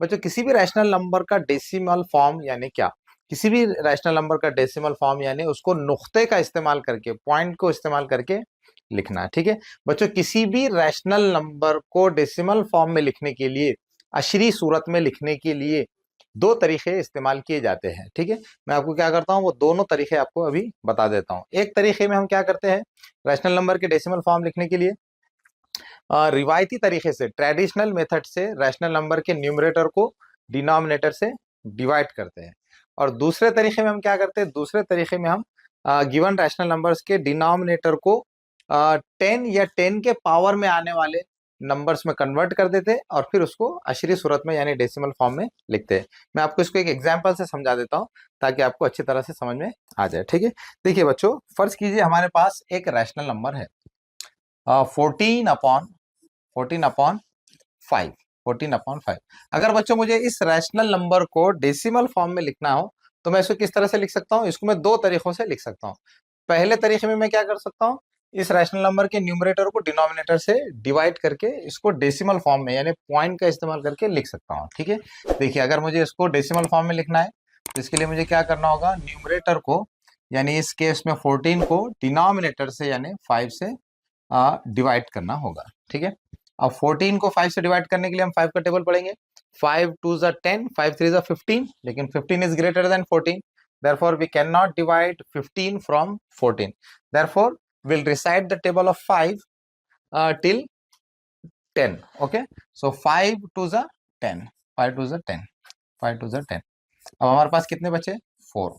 बच्चों किसी भी रैशनल नंबर का डेसिमल फॉर्म यानी क्या, किसी भी रैशनल नंबर का डेसिमल फॉर्म यानी उसको नुक्ते का इस्तेमाल करके, पॉइंट को इस्तेमाल करके लिखना है। ठीक है बच्चों, किसी भी रैशनल नंबर को डेसिमल फॉर्म में लिखने के लिए, अशरी सूरत में लिखने के लिए दो तरीके इस्तेमाल किए जाते हैं। ठीक है, मैं आपको क्या करता हूँ वो दोनों तरीके आपको अभी बता देता हूँ। एक तरीके में हम क्या करते हैं, रैशनल नंबर के डेसिमल फॉर्म लिखने के लिए रिवायती तरीके से, ट्रेडिशनल मेथड से रैशनल नंबर के न्यूमरेटर को डिनोमिनेटर से डिवाइड करते हैं। और दूसरे तरीके में हम क्या करते हैं, दूसरे तरीके में हम गिवन रैशनल नंबर्स के डिनोमिनेटर को 10 या 10 के पावर में आने वाले नंबर्स में कन्वर्ट कर देते हैं और फिर उसको अशरी सूरत में यानी डेसिमल फॉर्म में लिखते हैं। मैं आपको इसको एक एग्जांपल से समझा देता हूं ताकि आपको अच्छी तरह से समझ में आ जाए। ठीक है, देखिए बच्चों, फर्ज कीजिए हमारे पास एक रैशनल नंबर है 14/5, 14/5। अगर बच्चों मुझे इस रैशनल नंबर को डेसिमल फॉर्म में लिखना हो तो मैं इसको किस तरह से लिख सकता हूँ, इसको मैं दो तरीकों से लिख सकता हूँ। पहले तरीके में मैं क्या कर सकता हूँ, इस रैशनल नंबर के न्यूमरेटर को डिनोमिनेटर से डिवाइड करके इसको डेसिमल फॉर्म में यानी पॉइंट का इस्तेमाल करके लिख सकता हूँ। ठीक है, देखिए अगर मुझे इसको डेसिमल फॉर्म में लिखना है तो इसके लिए मुझे क्या करना होगा, न्यूमरेटर को यानी इस केस में 14 को डिनोमिनेटर से यानी 5 से डिवाइड करना होगा। ठीक है, अब 14 को 5 से डिवाइड करने के लिए हम 5 का टेबल पढ़ेंगे। 5 2 ज़ा 10, 5 3 ज़ा 15, लेकिन 15 is greater than 14, therefore we cannot divide 15 from 14, therefore we'll recite the table of 5 till 10. Okay, so 5 2 ज़ा 10, 5 2 ज़ा 10, 5 2 ज़ा 10। अब हमारे पास कितने बचे, 4।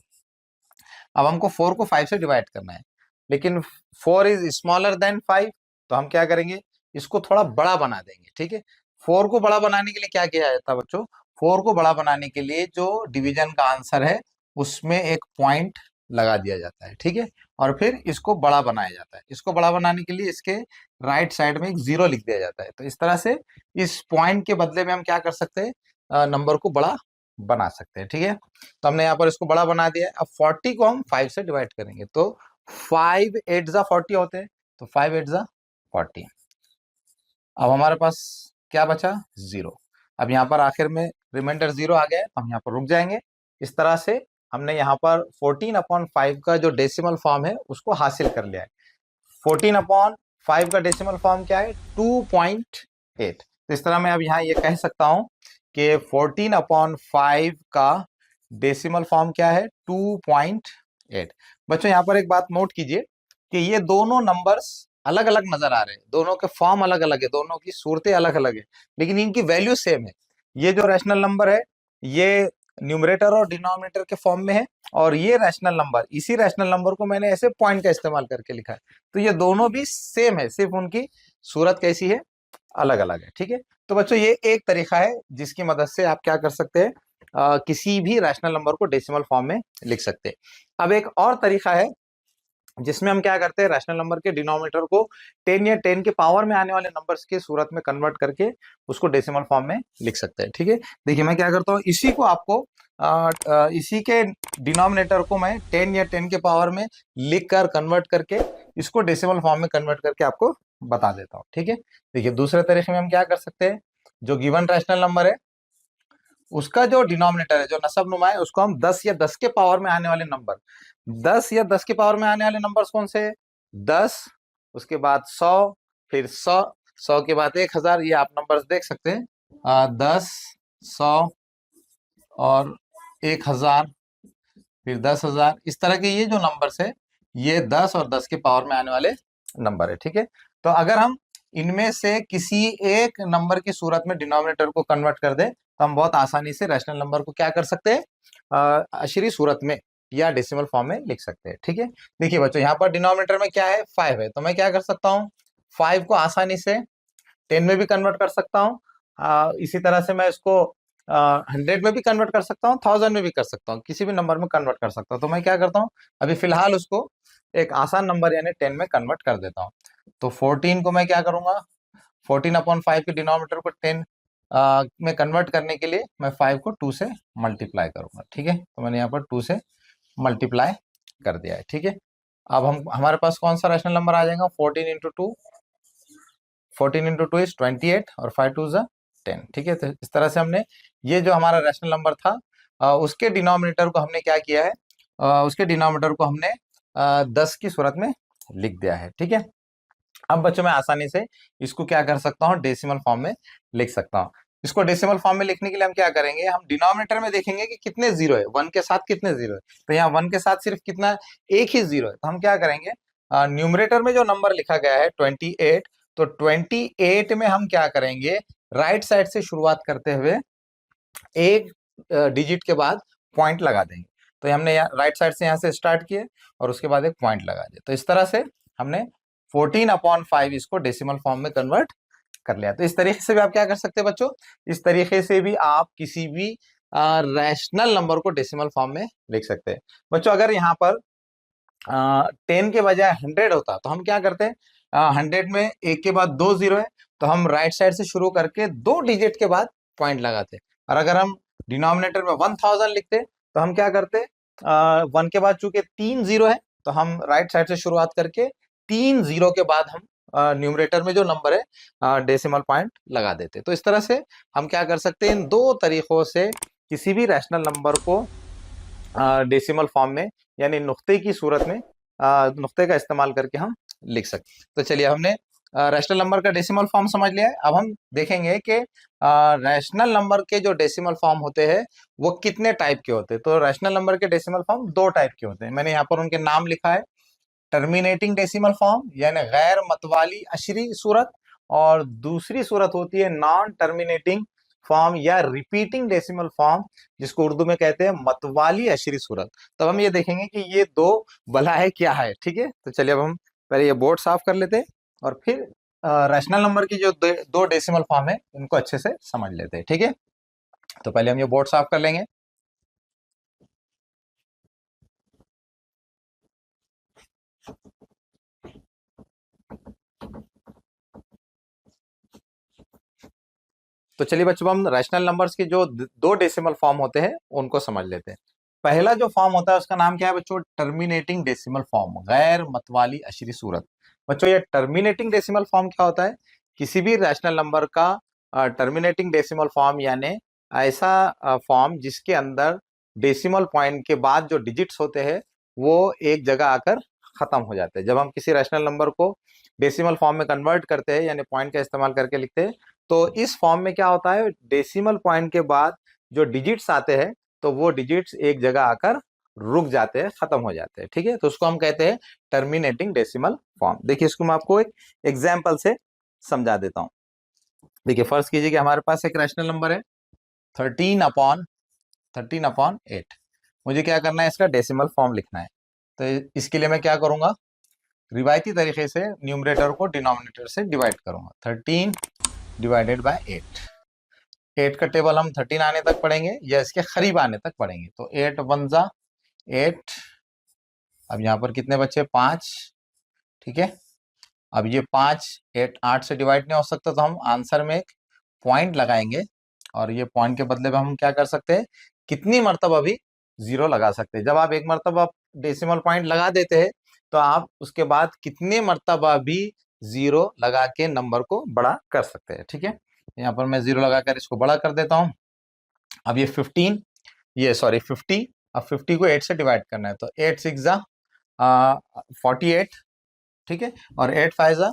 अब हमको 4 को 5 से डिवाइड करना है, लेकिन 4 इज स्मॉलर देन 5, तो हम क्या करेंगे, इसको थोड़ा बड़ा बना देंगे। ठीक है, 4 को बड़ा बनाने के लिए क्या किया जाता है बच्चों, 4 को बड़ा बनाने के लिए जो डिवीजन का आंसर है उसमें एक पॉइंट लगा दिया जाता है। ठीक है, और फिर इसको बड़ा बनाया जाता है। इसको बड़ा बनाने के लिए इसके राइट साइड में एक 0 लिख दिया जाता है। तो इस तरह से इस पॉइंट के बदले में हम क्या कर सकते हैं, नंबर को बड़ा बना सकते हैं। ठीक है, तो हमने यहाँ पर इसको बड़ा बना दिया है। अब 40 को हम 5 से डिवाइड करेंगे तो 5 8 ज़ा 40 होते हैं, तो 5 8 ज़ा 40। अब हमारे पास क्या बचा, 0। अब यहाँ पर आखिर में रिमाइंडर 0 आ गया है, तो हम यहाँ पर रुक जाएंगे। इस तरह से हमने यहाँ पर 14/5 का जो डेसिमल फॉर्म है उसको हासिल कर लिया है। 14/5 का डेसिमल फॉर्म क्या है, 2.8। तो इस तरह मैं अब यहाँ ये कह सकता हूँ कि 14/5 का डेसिमल फॉर्म क्या है, 2.8। बच्चों यहाँ पर एक बात नोट कीजिए कि ये दोनों नंबर्स अलग अलग नजर आ रहे हैं, दोनों के फॉर्म अलग अलग है, दोनों की सूरतें अलग अलग है, लेकिन इनकी वैल्यू सेम है। ये जो रैशनल नंबर है ये न्यूमरेटर और डिनोमिनेटर के फॉर्म में है, और ये रैशनल नंबर, इसी रैशनल नंबर को मैंने ऐसे पॉइंट का इस्तेमाल करके लिखा है। तो ये दोनों भी सेम है, सिर्फ उनकी सूरत कैसी है, अलग अलग है। ठीक है, तो बच्चों ये एक तरीका है जिसकी मदद से आप क्या कर सकते हैं, किसी भी रैशनल नंबर को डेसिमल फॉर्म में लिख सकते हैं। अब एक और तरीका है जिसमें हम क्या करते हैं, रैशनल नंबर के डिनोमिनेटर को 10 या 10 के पावर में आने वाले नंबर्स की सूरत में कन्वर्ट करके उसको डेसिमल फॉर्म में लिख सकते हैं। ठीक है, देखिए मैं क्या करता हूँ, इसी को आपको इसी के डिनोमिनेटर को मैं 10 या 10 के पावर में लिख कर कन्वर्ट करके इसको डेसिमल फॉर्म में कन्वर्ट करके आपको बता देता हूँ। ठीक है, देखिए दूसरे तरीके में हम क्या कर सकते हैं, जो गिवन रैशनल नंबर है उसका जो डिनोमिनेटर है, जो नसब नुमा है, उसको हम 10 या 10 के पावर में आने वाले नंबर, 10 या 10 के पावर में आने वाले नंबर्स कौन से है, 10, उसके बाद 100, फिर 100, 100 के बाद 1000, ये आप नंबर्स देख सकते हैं, 10, 100 और 1000, फिर 10,000। इस तरह के ये जो नंबर्स है ये 10 और 10 के पावर में आने वाले नंबर है। ठीक है, तो अगर हम इनमें से किसी एक नंबर की सूरत में डिनोमिनेटर को कन्वर्ट कर दें तो हम बहुत आसानी से रैशनल नंबर को क्या कर सकते हैं, अशरी सूरत में या डेसिमल फॉर्म में लिख सकते हैं। ठीक है, देखिए बच्चों यहाँ पर डिनोमिनेटर में क्या है, 5 है, तो मैं क्या कर सकता हूँ, 5 को आसानी से 10 में भी कन्वर्ट कर सकता हूँ। इसी तरह से मैं इसको 100 में भी कन्वर्ट कर सकता हूँ, 1000 में भी कर सकता हूँ, किसी भी नंबर में कन्वर्ट कर सकता हूँ। तो मैं क्या करता हूँ, अभी फिलहाल उसको एक आसान नंबर यानी 10 में कन्वर्ट कर देता हूँ। तो 14 को मैं क्या करूंगा, 14/5 के डिनोमिनेटर को 10 में कन्वर्ट करने के लिए मैं 5 को 2 से मल्टीप्लाई करूंगा। ठीक है, तो मैंने यहाँ पर 2 से मल्टीप्लाई कर दिया है। ठीक है, अब हमारे पास कौन सा रैशनल नंबर आ जाएगा, 14 इंटू टू इज 28 और 5 2 ज़ा 10। ठीक है, तो इस तरह से हमने ये जो हमारा रैशनल नंबर था, उसके डिनोमिनेटर को हमने क्या किया है, उसके डिनोमिनेटर को हमने 10 की सूरत में लिख दिया है। ठीक है, अब बच्चों मैं आसानी से इसको क्या कर सकता हूँ, डेसिमल फॉर्म में लिख सकता हूँ। इसको डेसिमल फॉर्म में लिखने के लिए हम क्या करेंगे, हम डिनोमिनेटर में देखेंगे कि कितने जीरो है, वन के साथ कितने जीरो है। तो यहाँ वन के साथ सिर्फ कितना, एक ही जीरो है। तो हम क्या करेंगे, न्यूमरेटर में जो नंबर लिखा गया है 28, तो 28 में हम क्या करेंगे, राइट साइड से शुरुआत करते हुए एक डिजिट के बाद पॉइंट लगा देंगे। तो ये हमने राइट साइड से यहाँ से स्टार्ट किए और उसके बाद एक पॉइंट लगा दिया। तो इस तरह से हमने 14/5 इसको डेसिमल फॉर्म में कन्वर्ट कर लिया। तो इस तरीके से भी आप क्या कर सकते हैं बच्चों, इस तरीके से भी आप किसी भी रैशनल नंबर को डेसिमल फॉर्म में लिख सकते हैं। बच्चों अगर यहाँ पर 10 के बजाय 100 होता तो हम क्या करते हैं, 100 में एक के बाद दो जीरो है, तो हम राइट साइड से शुरू करके दो डिजिट के बाद पॉइंट लगाते। और अगर हम डिनोमिनेटर में 1000 लिखते तो हम क्या करते, वन के बाद चूंकि तीन जीरो है, तो हम राइट साइड से शुरुआत करके तीन जीरो के बाद हम न्यूमरेटर में जो नंबर है डेसिमल पॉइंट लगा देते। तो इस तरह से हम क्या कर सकते हैं, इन दो तरीकों से किसी भी रैशनल नंबर को डेसिमल फॉर्म में यानी नुक्ते की सूरत में नुक्ते का इस्तेमाल करके हम लिख सकते हैं। तो चलिए हमने रैशनल नंबर का डेसिमल फॉर्म समझ लिया है। अब हम देखेंगे कि रैशनल नंबर के जो डेसिमल फॉर्म होते हैं वो कितने टाइप के होते हैं। तो रैशनल नंबर के डेसिमल फॉर्म दो टाइप के होते हैं, मैंने यहाँ पर उनके नाम लिखा है। टर्मिनेटिंग डेसिमल फॉर्म यानी गैर मतवाली अशरी सूरत, और दूसरी सूरत होती है नॉन टर्मिनेटिंग फॉर्म या रिपीटिंग डेसिमल फॉर्म, जिसको उर्दू में कहते हैं मतवाली अशरी सूरत। तब हम ये देखेंगे कि ये दो बलाएं क्या है। ठीक है, तो चलिए अब हम पहले ये बोर्ड साफ कर लेते हैं और फिर रैशनल नंबर की जो दो डेसिमल फॉर्म है उनको अच्छे से समझ लेते हैं। ठीक है, तो पहले हम ये बोर्ड साफ कर लेंगे। तो चलिए बच्चों हम रैशनल नंबर्स के जो दो डेसिमल फॉर्म होते हैं उनको समझ लेते हैं। पहला जो फॉर्म होता है उसका नाम क्या है बच्चों, टर्मिनेटिंग डेसिमल फॉर्म, गैर मतवाली अशरी सूरत। बच्चों ये टर्मिनेटिंग डेसिमल फॉर्म क्या होता है, किसी भी रैशनल नंबर का टर्मिनेटिंग डेसिमल फॉर्म यानी ऐसा फॉर्म जिसके अंदर डेसिमल पॉइंट के बाद जो डिजिट्स होते हैं वो एक जगह आकर खत्म हो जाते हैं। जब हम किसी रैशनल नंबर को डेसिमल फॉर्म में कन्वर्ट करते हैं यानी पॉइंट का इस्तेमाल करके लिखते हैं, तो इस फॉर्म में क्या होता है, डेसिमल पॉइंट के बाद जो डिजिट्स आते हैं तो वो डिजिट्स एक जगह आकर रुक जाते हैं, खत्म हो जाते हैं। ठीक है, तो उसको हम कहते हैं टर्मिनेटिंग डेसिमल फॉर्म। देखिए इसको मैं आपको एक एग्जाम्पल से समझा देता हूँ। देखिए फर्ज कीजिए कि हमारे पास एक रैशनल नंबर है 13/8। मुझे क्या करना है, इसका डेसिमल फॉर्म लिखना है। तो इसके लिए मैं क्या करूंगा, रिवायती तरीके से न्यूमरेटर को डिनोमिनेटर से डिवाइड करूंगा। 13/8, 8 का टेबल हम 13 आने तक पढ़ेंगे या इसके करीब आने तक पढ़ेंगे। तो 8 1 जा 8। अब यहाँ पर कितने बच्चे, 5। ठीक है, अब ये 5 8 से डिवाइड नहीं हो सकता, तो हम आंसर में एक पॉइंट लगाएंगे और ये पॉइंट के बदले में हम क्या कर सकते हैं, कितनी मरतबा भी जीरो लगा सकते हैं। जब आप एक मरतबा डेसिमल पॉइंट लगा देते हैं तो आप उसके बाद कितने मरतबा भी जीरो लगा के नंबर को बड़ा कर सकते हैं। ठीक है, यहाँ पर मैं जीरो लगाकर इसको बड़ा कर देता हूँ। अब ये 50, अब 50 को 8 से डिवाइड करना है, तो 8 6 जा 48। ठीक है, और 8 5 जा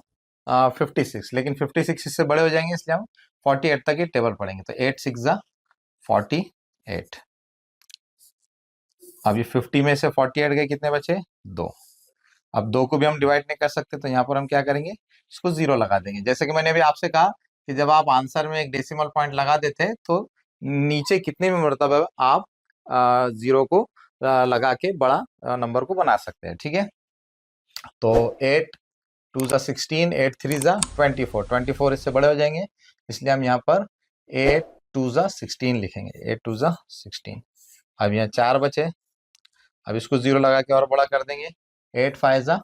56, लेकिन 56 इससे बड़े हो जाएंगे इसलिए हम 48 तक ही टेबल पढ़ेंगे। तो 8 6 जा 48। अब ये 50 में से 48 गए, कितने बचे, 2। अब 2 को भी हम डिवाइड नहीं कर सकते, तो यहाँ पर हम क्या करेंगे, इसको जीरो लगा देंगे। जैसे कि मैंने अभी आपसे कहा कि जब आप आंसर में एक डेसिमल पॉइंट लगा देते हैं तो नीचे कितने भी मरतबा आप जीरो को लगा के बड़ा नंबर को बना सकते हैं। ठीक है, तो 8 2 जा 16, 8 3 जा 24, 24 इससे बड़े हो जाएंगे, इसलिए हम यहाँ पर 8 2 जा 16 लिखेंगे, 8 2 जा 16। अब यहाँ 4 बचे, अब इसको जीरो लगा के और बड़ा कर देंगे, 8 5 जा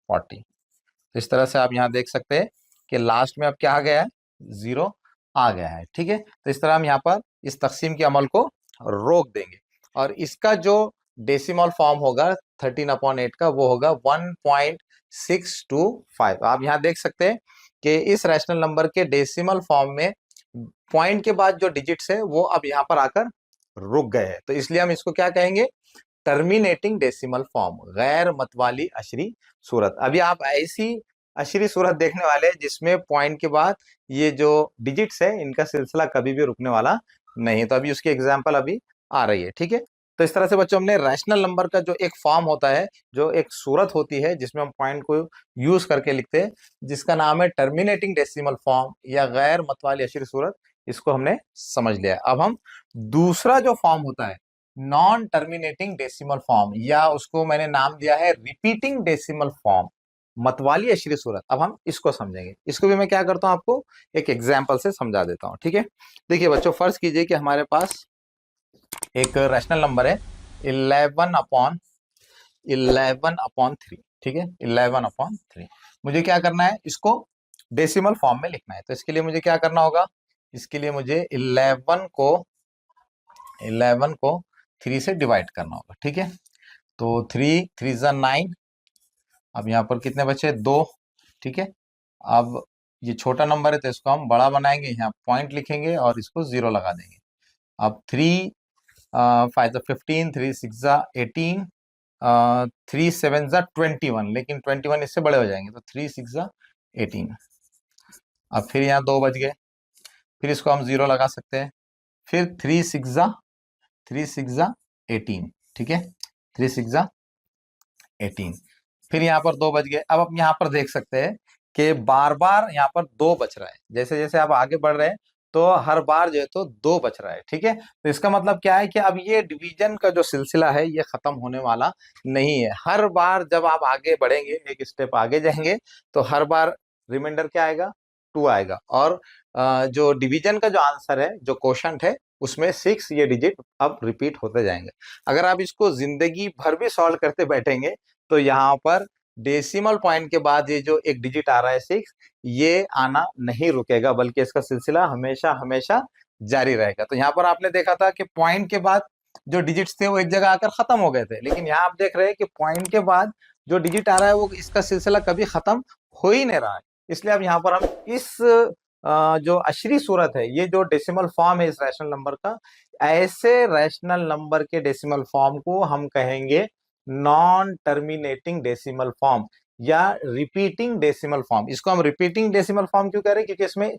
40। तो इस तरह से आप यहाँ देख सकते हैं कि लास्ट में अब क्या आ गया है, जीरो आ गया है। ठीक है, तो इस तरह हम यहाँ पर इस तकसीम के अमल को रोक देंगे और इसका जो डेसिमल फॉर्म होगा 13/8 का वो होगा 1.625। आप यहाँ देख सकते हैं कि इस रैशनल नंबर के डेसिमल फॉर्म में पॉइंट के बाद जो डिजिट्स है वो अब यहाँ पर आकर रुक गए हैं, तो इसलिए हम इसको क्या कहेंगे, टर्मिनेटिंग डेसिमल फॉर्म, गैर मतवाली अशरी सूरत। अभी आप ऐसी अशरी सूरत देखने वाले हैं जिसमें पॉइंट के बाद ये जो डिजिट्स है इनका सिलसिला कभी भी रुकने वाला नहीं, तो अभी उसकी एग्जांपल अभी आ रही है, ठीक है। तो इस तरह से बच्चों हमने रैशनल नंबर का जो एक फॉर्म होता है, जो एक सूरत होती है जिसमें हम पॉइंट को यूज करके लिखते हैं, जिसका नाम है टर्मिनेटिंग डेसिमल फॉर्म या गैर मतवाली अशरी सूरत, इसको हमने समझ लिया। अब हम दूसरा जो फॉर्म होता है, नॉन टर्मिनेटिंग डेसिमल फॉर्म, या उसको मैंने नाम दिया है रिपीटिंग डेसिमल फॉर्म, मतवाली अशरी सूरत, अब हम इसको समझेंगे। इसको भी मैं क्या करता हूं, आपको एक एग्जांपल से समझा देता हूं, ठीक है। देखिए बच्चों, फर्ज कीजिए कि हमारे पास एक रैशनल नंबर है 11/3, ठीक है, 11/3। मुझे क्या करना है, इसको डेसिमल फॉर्म में लिखना है, तो इसके लिए मुझे क्या करना होगा, इसके लिए मुझे 11 को 3 से डिवाइड करना होगा, ठीक है। तो 3 3 9, अब यहाँ पर कितने बचे, 2, ठीक है। अब ये छोटा नंबर है तो इसको हम बड़ा बनाएंगे, यहाँ पॉइंट लिखेंगे और इसको 0 लगा देंगे। अब 3 5 15, 3 6 18, 3 7 21, लेकिन 21 इससे बड़े हो जाएंगे, तो 3 6 18। अब फिर यहाँ 2 बच गए, फिर इसको हम 0 लगा सकते हैं, फिर 3 6 18, ठीक है, 3 6 18, फिर यहाँ पर 2 बच गए। अब आप यहाँ पर देख सकते हैं कि बार बार यहाँ पर 2 बच रहा है, जैसे जैसे आप आगे बढ़ रहे हैं तो हर बार जो है तो 2 बच रहा है, ठीक है। तो इसका मतलब क्या है कि अब ये डिवीजन का जो सिलसिला है ये खत्म होने वाला नहीं है। हर बार जब आप आगे बढ़ेंगे, एक स्टेप आगे जाएंगे, तो हर बार रिमाइंडर क्या आएगा, 2 आएगा, और जो डिवीजन का जो आंसर है, जो क्वोशंट है, उसमें 6 ये डिजिट अब रिपीट होते जाएंगे। अगर आप इसको जिंदगी भर भी सॉल्व करते बैठेंगे तो यहाँ पर डेसिमल पॉइंट के बाद ये जो एक डिजिट आ रहा है 6, ये आना नहीं रुकेगा, बल्कि इसका सिलसिला हमेशा हमेशा जारी रहेगा। तो यहाँ पर आपने देखा था कि पॉइंट के बाद जो डिजिट्स थे वो एक जगह आकर खत्म हो गए थे, लेकिन यहाँ आप देख रहे हैं कि पॉइंट के बाद जो डिजिट आ रहा है वो इसका सिलसिला कभी खत्म हो ही नहीं रहा है। इसलिए अब यहाँ पर हम इस जो अशरी सूरत है, ये जो डेसिमल फॉर्म है इस रैशनल नंबर का, ऐसे रैशनल नंबर के डेसिमल फॉर्म को हम कहेंगे नॉन टर्मिनेटिंग डेसिमल फॉर्म या रिपीटिंग डेसिमल फॉर्म। इसको हम रिपीटिंग डेसिमल फॉर्म क्यों कह रहे हैं, क्योंकि इसमें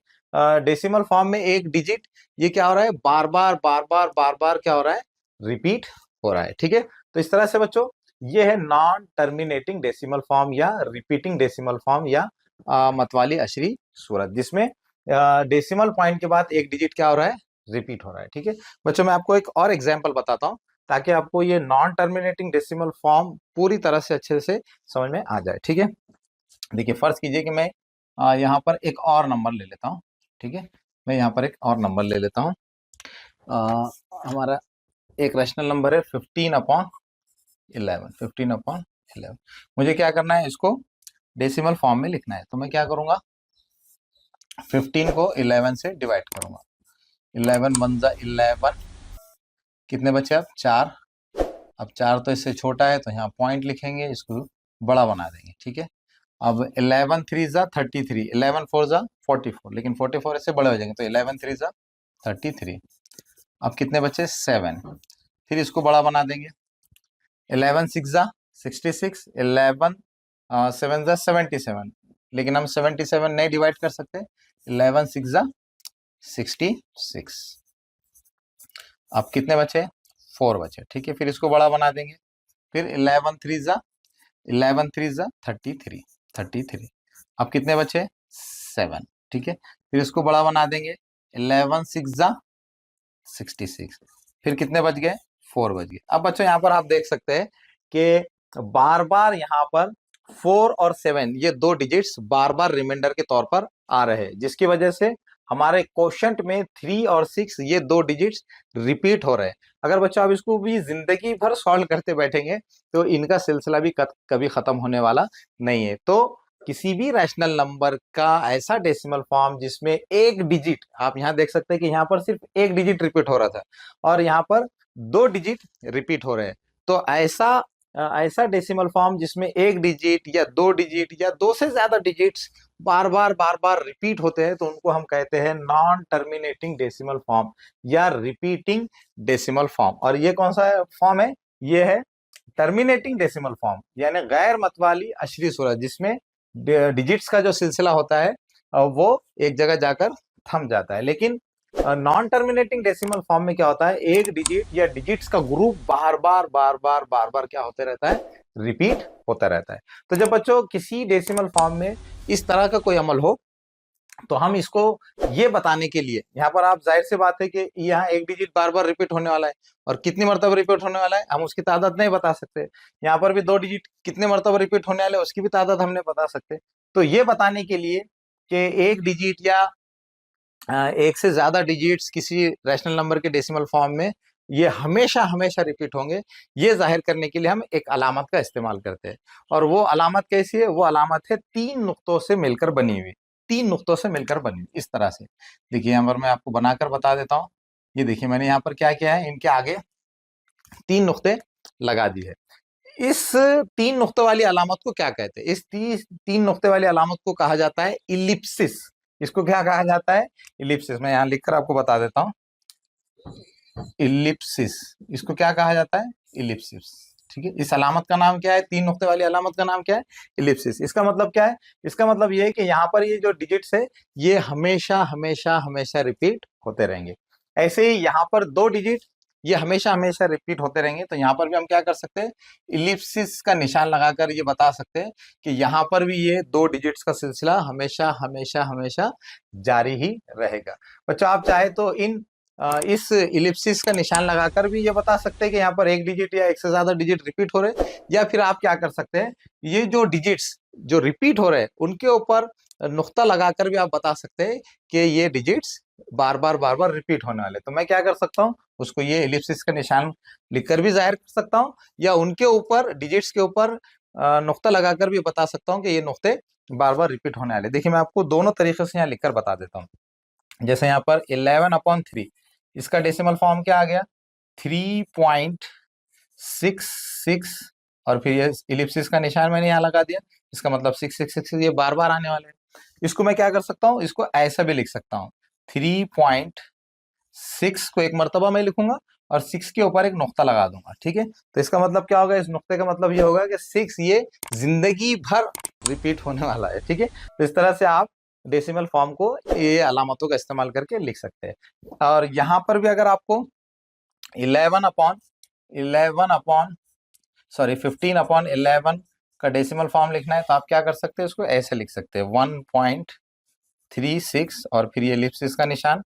डेसिमल फॉर्म में एक डिजिट ये क्या हो रहा है, बार बार बार बार बार बार क्या हो रहा है, रिपीट हो रहा है, ठीक है। तो इस तरह से बच्चों ये है नॉन टर्मिनेटिंग डेसिमल फॉर्म या रिपीटिंग डेसिमल फॉर्म या मतवाली अशरी सूरत, जिसमें डेसिमल पॉइंट के बाद एक डिजिट क्या हो रहा है, रिपीट हो रहा है, ठीक है। बच्चों मैं आपको एक और एग्जाम्पल बताता हूँ ताकि आपको ये नॉन टर्मिनेटिंग डेसिमल फॉर्म पूरी तरह से अच्छे से समझ में आ जाए, ठीक है। देखिए फर्ज कीजिए कि मैं यहाँ पर एक और नंबर ले लेता हूँ, ठीक है। मैं यहाँ पर एक और नंबर ले लेता हूँ, हमारा एक रैशनल नंबर है 15/11, 15/11। मुझे क्या करना है, इसको डेसिमल फॉर्म में लिखना है, तो मैं क्या करूंगा, 15 को 11 से डिवाइड करूंगा, 11 × 11, कितने बचे अब, 4। अब 4 तो इससे छोटा है तो यहाँ पॉइंट लिखेंगे, इसको बड़ा बना देंगे, ठीक है। अब 11 3 33, 11 4 44, लेकिन 44 इससे बड़े हो जाएंगे, तो 11 3 33। अब कितने बचे, 7, फिर इसको बड़ा बना देंगे, 11 6 66, 11 7 77, लेकिन हम 77 नहीं डिवाइड कर सकते, 11 6 66। अब कितने बचे, 4 बचे, ठीक है। फिर इसको बड़ा बना देंगे, फिर 11 3 33। अब कितने बचे, 7, ठीक है। फिर इसको बड़ा बना देंगे, 11 6 66, फिर कितने बच गए, 4 बच गए। अब बच्चों यहाँ पर आप देख सकते हैं कि बार बार यहाँ पर 4 और 7 ये दो डिजिट्स बार बार रिमाइंडर के तौर पर आ रहे हैं, जिसकी वजह से हमारे क्वोशंट में 3 और 6 ये दो डिजिट्स रिपीट हो रहे हैं। अगर बच्चों आप इसको भी जिंदगी भर सॉल्व करते बैठेंगे तो इनका सिलसिला भी कभी खत्म होने वाला नहीं है। तो किसी भी रैशनल नंबर का ऐसा डेसिमल फॉर्म जिसमें एक डिजिट, आप यहाँ देख सकते हैं कि यहाँ पर सिर्फ एक डिजिट रिपीट हो रहा था और यहाँ पर 2 डिजिट रिपीट हो रहे हैं, तो ऐसा ऐसा डेसिमल फॉर्म जिसमें एक डिजिट या दो डिजिट या दो से ज्यादा डिजिट्स बार बार रिपीट होते हैं, तो उनको हम कहते हैं नॉन टर्मिनेटिंग डेसिमल फॉर्म या रिपीटिंग डेसिमल फॉर्म। और ये कौन सा फॉर्म है? ये है टर्मिनेटिंग डेसिमल फॉर्म, यानी गैर मतवाली अशरी सूरत, जिसमें डिजिट्स का जो सिलसिला होता है वो एक जगह जाकर थम जाता है। लेकिन नॉन टर्मिनेटिंग डेसिमल फॉर्म में क्या होता है, एक डिजिट या डिजिट्स का ग्रुप बार बार क्या होते रहता है, रिपीट होता रहता है। तो जब बच्चों किसी डेसिमल फॉर्म में इस तरह का कोई अमल हो, तो हम इसको ये बताने के लिए, यहाँ पर आप जाहिर सी बात है कि यहाँ एक डिजिट बार बार रिपीट होने वाला है, और कितनी मरतबा रिपीट होने वाला है हम उसकी तादाद नहीं बता सकते। यहाँ पर भी दो डिजिट कितने मरतबा रिपीट होने वाले हैं उसकी भी तादाद हम नहीं बता सकते। तो ये बताने के लिए कि एक डिजिट या एक से ज्यादा डिजिट्स किसी रैशनल नंबर के डेसिमल फॉर्म में ये हमेशा हमेशा रिपीट होंगे, ये जाहिर करने के लिए हम एक अलामत का इस्तेमाल करते हैं। और वो अलामत कैसी है? वो अलामत है तीन नुक्तों से मिलकर बनी हुई, तीन नुक्तों से मिलकर बनी हुई इस तरह से। देखिए यहाँ पर मैं आपको बनाकर बता देता हूँ। ये देखिए मैंने यहाँ पर क्या किया है, इनके आगे तीन नुक्ते लगा दिए है। इस तीन नुक्ते वाली अलामत को क्या कहते हैं? इस तीन नुक्ते वाली अलामत को कहा जाता है इलिप्सिस। इसको क्या कहा जाता है? इलिप्सिस। मैं यहाँ लिखकर आपको बता देता हूँ, इलिप्सिस। इसको क्या कहा जाता है? इलिप्सिस। ठीक है, इस अलामत का नाम क्या है? तीन नुक्ते वाली अलामत का नाम क्या है? इलिप्सिस। इसका मतलब क्या है? इसका मतलब ये है कि यहाँ पर ये जो डिजिट्स है ये हमेशा हमेशा हमेशा रिपीट होते रहेंगे। ऐसे ही यहाँ पर दो डिजिट ये हमेशा हमेशा रिपीट होते रहेंगे। तो यहाँ पर भी हम क्या कर सकते हैं, इलिप्सिस का निशान लगाकर ये बता सकते हैं कि यहाँ पर भी ये दो डिजिट्स का सिलसिला हमेशा हमेशा हमेशा जारी ही रहेगा। बच्चों आप चाहे तो इस इलिप्सिस का निशान लगाकर भी ये बता सकते हैं कि यहाँ पर एक डिजिट या एक से ज्यादा डिजिट रिपीट हो रहे, या फिर आप क्या कर सकते हैं, ये जो डिजिट्स जो रिपीट हो रहे हैं उनके ऊपर नुक्ता लगाकर भी आप बता सकते हैं कि ये डिजिट्स बार बार रिपीट होने वाले। तो मैं क्या कर सकता हूँ, उसको ये इलिप्सिस का निशान लिखकर भी जाहिर कर सकता हूँ, या उनके ऊपर डिजिट्स के ऊपर नुक्ता लगाकर भी बता सकता हूँ कि ये नुक्ते बार रिपीट होने वाले। देखिए मैं आपको दोनों तरीके से यहाँ लिखकर बता देता हूँ। जैसे यहाँ पर 11/3, इसका डेसिमल फॉर्म क्या आ गया? 3.66। और फिर ये इलिप्सिस का निशान मैंने यहाँ लगा दिया, इसका मतलब 666, ये बार बार आने वाले हैं। इसको मैं क्या कर सकता हूँ, इसको ऐसा भी लिख सकता हूँ, 3.6 को एक मरतबा मैं लिखूंगा और 6 के ऊपर एक नुक्ता लगा दूंगा। ठीक है, तो इसका मतलब क्या होगा, इस नुक्ते का मतलब ये होगा कि 6 ये जिंदगी भर रिपीट होने वाला है। ठीक है, तो इस तरह से आप डेसिमल फॉर्म को ये अलामतों का इस्तेमाल करके लिख सकते हैं। और यहाँ पर भी अगर आपको 15/11 का डेसिमल फॉर्म लिखना है, तो आप क्या कर सकते हैं, इसको ऐसे लिख सकते हैं 1.36 और फिर ये इलिप्सिस का निशान।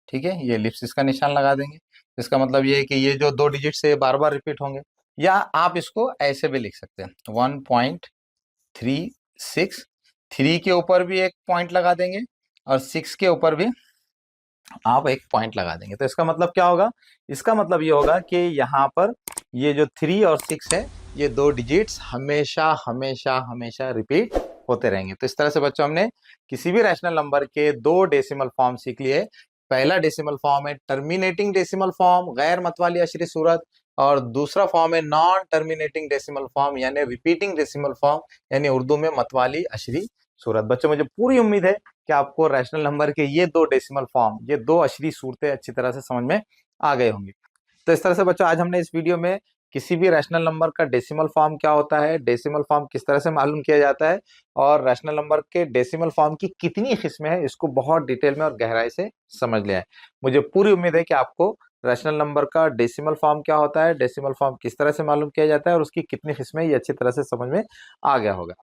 ठीक है, ये इलिप्सिस का निशान लगा देंगे। इसका मतलब ये है कि ये जो दो डिजिट से बार बार रिपीट होंगे। या आप इसको ऐसे भी लिख सकते हैं 1.36, 3 के ऊपर भी एक पॉइंट लगा देंगे और 6 के ऊपर भी आप एक पॉइंट लगा देंगे। तो इसका मतलब क्या होगा, इसका मतलब ये होगा कि यहाँ पर ये जो 3 और 6 है, ये दो डिजिट्स हमेशा हमेशा हमेशा रिपीट होते रहेंगे। तो इस तरह से बच्चों हमने किसी भी रैशनल नंबर के दो डेसिमल फॉर्म सीख लिए। पहला डेसिमल फॉर्म है टर्मिनेटिंग डेसिमल फॉर्म, गैर मतवाली अशरी सूरत, और दूसरा फॉर्म है नॉन टर्मिनेटिंग डेसिमल फॉर्म यानी रिपीटिंग डेसिमल फॉर्म, यानी उर्दू में मतवाली अशरी सूरत। बच्चों मुझे पूरी उम्मीद है कि आपको रैशनल नंबर के ये दो डेसिमल फॉर्म, ये दो अशरी सूरतें अच्छी तरह से समझ में आ गए होंगे। तो इस तरह से बच्चों आज हमने इस वीडियो में किसी भी रैशनल नंबर का डेसिमल फॉर्म क्या होता है, डेसिमल फॉर्म किस तरह से मालूम किया जाता है, और रैशनल नंबर के डेसिमल फॉर्म की कितनी किस्में हैं, इसको बहुत डिटेल में और गहराई से समझ लिया है। मुझे पूरी उम्मीद है कि आपको रैशनल नंबर का डेसिमल फॉर्म क्या होता है, डेसिमल फॉर्म किस तरह से मालूम किया जाता है और उसकी कितनी किस्में, ये अच्छी तरह से समझ में आ गया होगा।